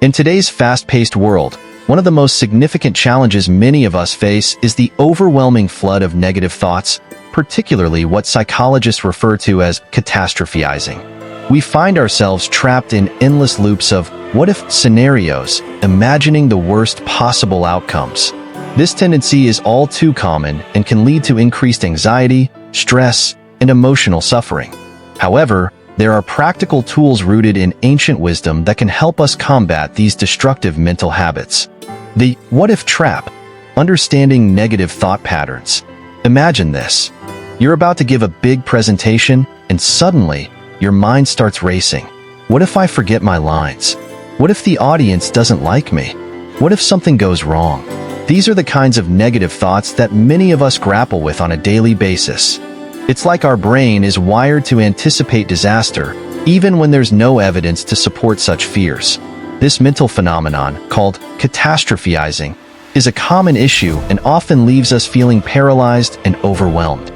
In today's fast-paced world, one of the most significant challenges many of us face is the overwhelming flood of negative thoughts, particularly what psychologists refer to as catastrophizing. We find ourselves trapped in endless loops of what-if scenarios, imagining the worst possible outcomes. This tendency is all too common and can lead to increased anxiety, stress, and emotional suffering. However, there are practical tools rooted in ancient wisdom that can help us combat these destructive mental habits. The what-if trap, understanding negative thought patterns. Imagine this. You're about to give a big presentation, and suddenly, your mind starts racing. What if I forget my lines? What if the audience doesn't like me? What if something goes wrong? These are the kinds of negative thoughts that many of us grapple with on a daily basis. It's like our brain is wired to anticipate disaster, even when there's no evidence to support such fears. This mental phenomenon, called catastrophizing, is a common issue and often leaves us feeling paralyzed and overwhelmed.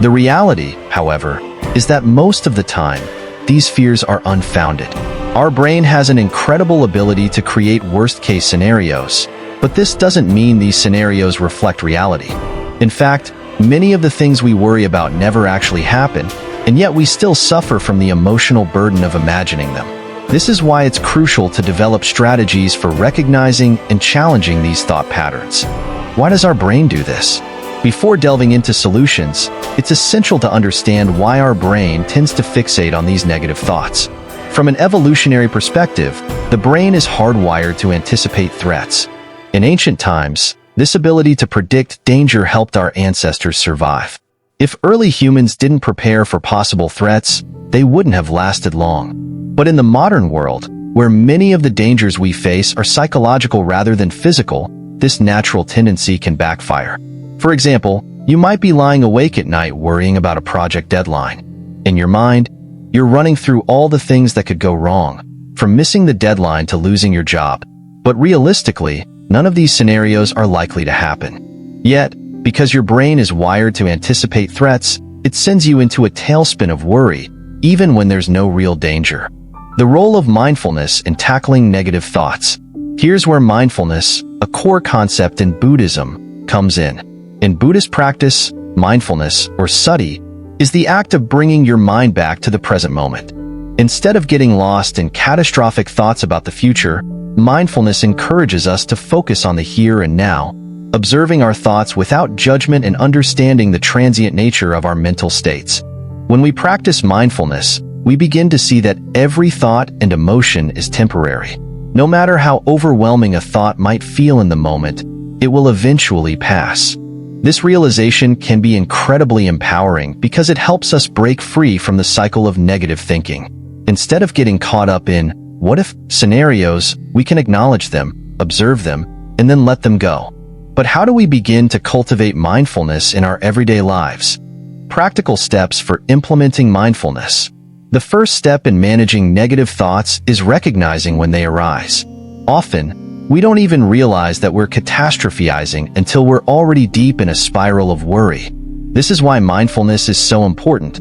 The reality, however, is that most of the time, these fears are unfounded. Our brain has an incredible ability to create worst-case scenarios, but this doesn't mean these scenarios reflect reality. In fact, many of the things we worry about never actually happen, and yet we still suffer from the emotional burden of imagining them. This is why it's crucial to develop strategies for recognizing and challenging these thought patterns. Why does our brain do this? Before delving into solutions, it's essential to understand why our brain tends to fixate on these negative thoughts. From an evolutionary perspective, the brain is hardwired to anticipate threats. In ancient times, this ability to predict danger helped our ancestors survive. If early humans didn't prepare for possible threats, they wouldn't have lasted long. But in the modern world, where many of the dangers we face are psychological rather than physical, this natural tendency can backfire. For example, you might be lying awake at night worrying about a project deadline. In your mind, you're running through all the things that could go wrong, from missing the deadline to losing your job. But realistically, none of these scenarios are likely to happen. Yet, because your brain is wired to anticipate threats, it sends you into a tailspin of worry, even when there's no real danger. The role of mindfulness in tackling negative thoughts. Here's where mindfulness, a core concept in Buddhism, comes in. In Buddhist practice, mindfulness, or sati, is the act of bringing your mind back to the present moment. Instead of getting lost in catastrophic thoughts about the future, mindfulness encourages us to focus on the here and now, observing our thoughts without judgment and understanding the transient nature of our mental states. When we practice mindfulness, we begin to see that every thought and emotion is temporary. No matter how overwhelming a thought might feel in the moment, it will eventually pass. This realization can be incredibly empowering because it helps us break free from the cycle of negative thinking. Instead of getting caught up in what-if scenarios, we can acknowledge them, observe them, and then let them go. But how do we begin to cultivate mindfulness in our everyday lives? Practical steps for implementing mindfulness. The first step in managing negative thoughts is recognizing when they arise. Often, we don't even realize that we're catastrophizing until we're already deep in a spiral of worry. This is why mindfulness is so important.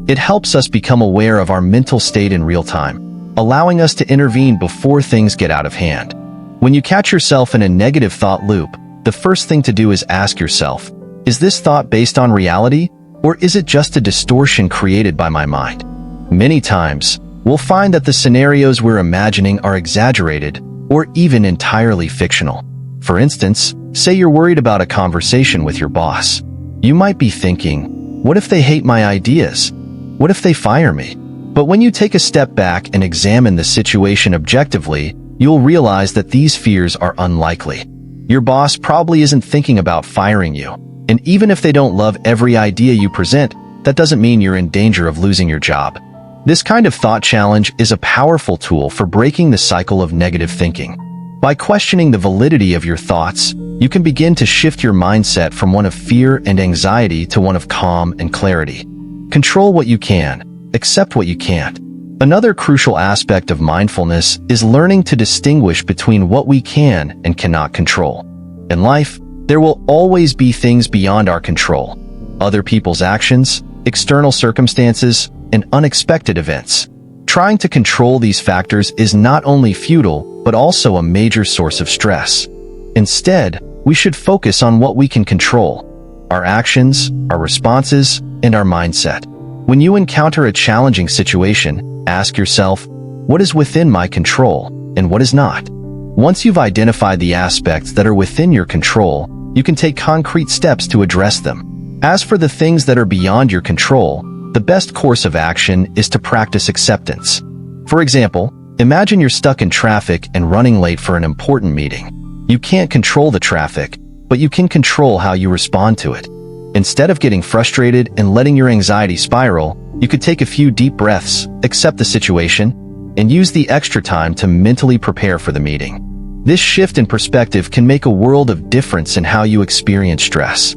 It helps us become aware of our mental state in real time, allowing us to intervene before things get out of hand. When you catch yourself in a negative thought loop, the first thing to do is ask yourself, is this thought based on reality, or is it just a distortion created by my mind? Many times, we'll find that the scenarios we're imagining are exaggerated or even entirely fictional. For instance, say you're worried about a conversation with your boss. You might be thinking, what if they hate my ideas? What if they fire me? But when you take a step back and examine the situation objectively, you'll realize that these fears are unlikely. Your boss probably isn't thinking about firing you. And even if they don't love every idea you present, that doesn't mean you're in danger of losing your job. This kind of thought challenge is a powerful tool for breaking the cycle of negative thinking. By questioning the validity of your thoughts, you can begin to shift your mindset from one of fear and anxiety to one of calm and clarity. Control what you can, accept what you can't. Another crucial aspect of mindfulness is learning to distinguish between what we can and cannot control. In life, there will always be things beyond our control. Other people's actions, external circumstances, and unexpected events. Trying to control these factors is not only futile, but also a major source of stress. Instead, we should focus on what we can control: our actions, our responses, and our mindset. When you encounter a challenging situation, ask yourself, what is within my control and what is not? Once you've identified the aspects that are within your control, you can take concrete steps to address them. As for the things that are beyond your control, the best course of action is to practice acceptance. For example, imagine you're stuck in traffic and running late for an important meeting. You can't control the traffic, but you can control how you respond to it. Instead of getting frustrated and letting your anxiety spiral, you could take a few deep breaths, accept the situation, and use the extra time to mentally prepare for the meeting. This shift in perspective can make a world of difference in how you experience stress.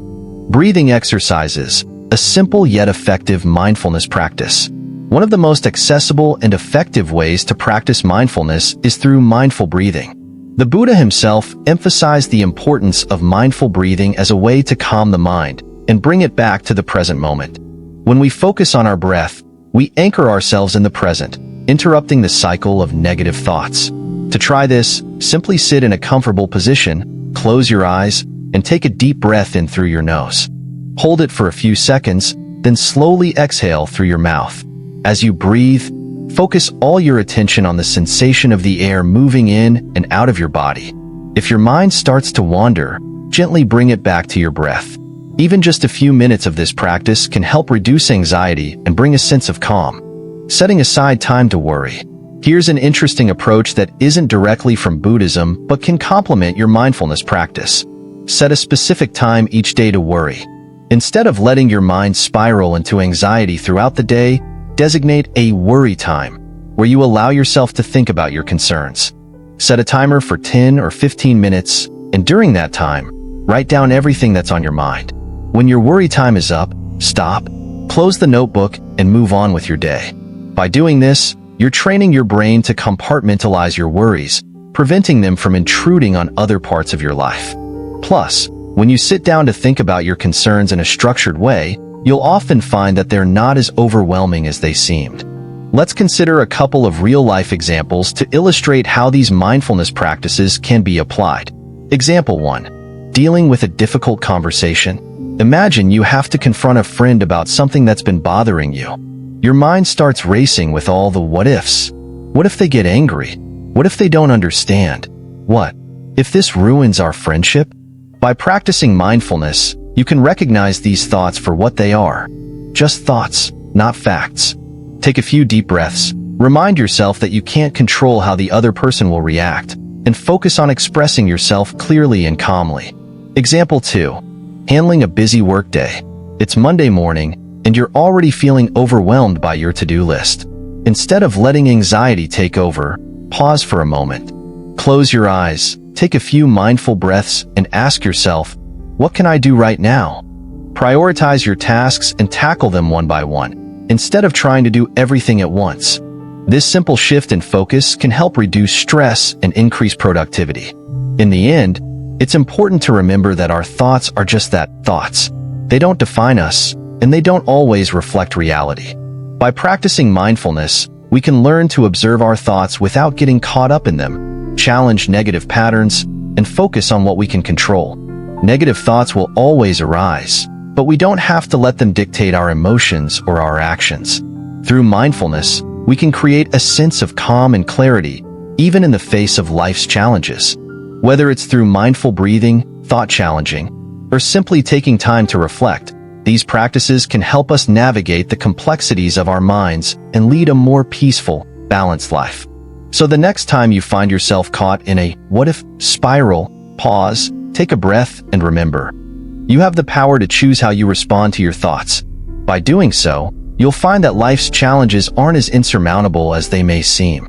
Breathing exercises, a simple yet effective mindfulness practice. One of the most accessible and effective ways to practice mindfulness is through mindful breathing. The Buddha himself emphasized the importance of mindful breathing as a way to calm the mind and bring it back to the present moment. When we focus on our breath, we anchor ourselves in the present, interrupting the cycle of negative thoughts. To try this, simply sit in a comfortable position, close your eyes, and take a deep breath in through your nose. Hold it for a few seconds, then slowly exhale through your mouth. As you breathe, focus all your attention on the sensation of the air moving in and out of your body. If your mind starts to wander, gently bring it back to your breath. Even just a few minutes of this practice can help reduce anxiety and bring a sense of calm. Setting aside time to worry. Here's an interesting approach that isn't directly from Buddhism but can complement your mindfulness practice. Set a specific time each day to worry. Instead of letting your mind spiral into anxiety throughout the day, designate a worry time, where you allow yourself to think about your concerns. Set a timer for 10 or 15 minutes, and during that time, write down everything that's on your mind. When your worry time is up, stop, close the notebook, and move on with your day. By doing this, you're training your brain to compartmentalize your worries, preventing them from intruding on other parts of your life. Plus, when you sit down to think about your concerns in a structured way, you'll often find that they're not as overwhelming as they seemed. Let's consider a couple of real-life examples to illustrate how these mindfulness practices can be applied. Example 1. Dealing with a difficult conversation. Imagine you have to confront a friend about something that's been bothering you. Your mind starts racing with all the what-ifs. What if they get angry? What if they don't understand? What if this ruins our friendship? By practicing mindfulness, you can recognize these thoughts for what they are. Just thoughts, not facts. Take a few deep breaths. Remind yourself that you can't control how the other person will react, and focus on expressing yourself clearly and calmly. Example 2. Handling a busy workday. It's Monday morning, and you're already feeling overwhelmed by your to-do list. Instead of letting anxiety take over, pause for a moment. Close your eyes, take a few mindful breaths, and ask yourself, what can I do right now? Prioritize your tasks and tackle them one by one, instead of trying to do everything at once. This simple shift in focus can help reduce stress and increase productivity. In the end, it's important to remember that our thoughts are just that, thoughts. They don't define us, and they don't always reflect reality. By practicing mindfulness, we can learn to observe our thoughts without getting caught up in them, challenge negative patterns, and focus on what we can control. Negative thoughts will always arise, but we don't have to let them dictate our emotions or our actions. Through mindfulness, we can create a sense of calm and clarity, even in the face of life's challenges. Whether it's through mindful breathing, thought challenging, or simply taking time to reflect, these practices can help us navigate the complexities of our minds and lead a more peaceful, balanced life. So the next time you find yourself caught in a what-if spiral, pause, take a breath, and remember, you have the power to choose how you respond to your thoughts. By doing so, you'll find that life's challenges aren't as insurmountable as they may seem.